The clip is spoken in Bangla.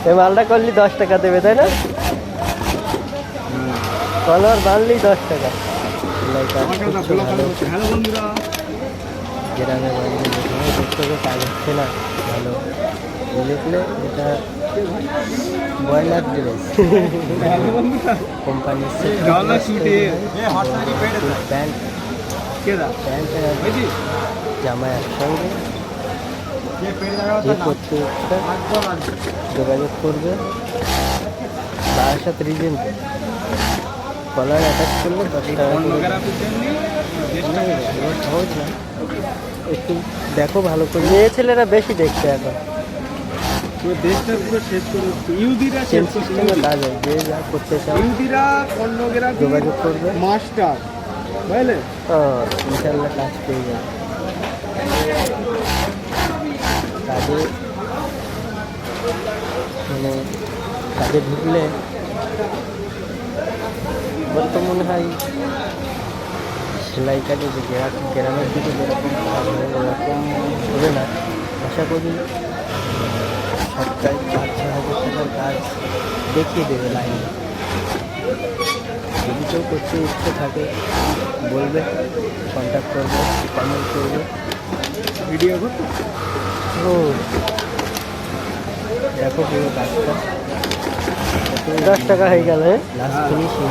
এই মালটা করলি 10 টাকা দেবে, তাই না? কলার বানলি 10 টাকা। গ্রামে বাড়িতে যেখানে করতে কাজ হচ্ছে না ভালো দেখলে এটা ব্রয়লার ড্রেস কোম্পানির প্যান্ট জামা একসঙ্গে করতে যোগাযোগ করবে। বারাসাত রিজেন্ট কলার অ্যাটাচ করলে 10 টাকা সহজ না, একটু দেখো ভালো করে। মেয়ে ছেলেরা বেশি দেখছে এখন, দেশটা পুরো শেষ করে ইউদিরা চেন সিস্টেমে কাজ হয়। যে যা করতে চাও ইউদিরা পর্নোগ্রাফি যোগাযোগ করবে, মাস্টার বুঝলে, ইনশাল্লাহ কাজ পেয়ে যাবে। কাজে মানে কাজে ঢুকলে আমার তো মনে হয় সেলাই কাজে যে গ্রামের দিকে যেরকম কাজ হয় ওরকম হবে না। আশা করি সরকার 5-6 হাজার টাকার কাজ দেখিয়ে দেবে লাইনে। যদি কেউ করতে ইচ্ছে থাকে বলবে, কন্ট্যাক্ট করবে, কমেন্ট করবে, ভিডিও করতে। দেখো পুরো কাজটা 10 টাকা হয়ে গেল। Last finishing.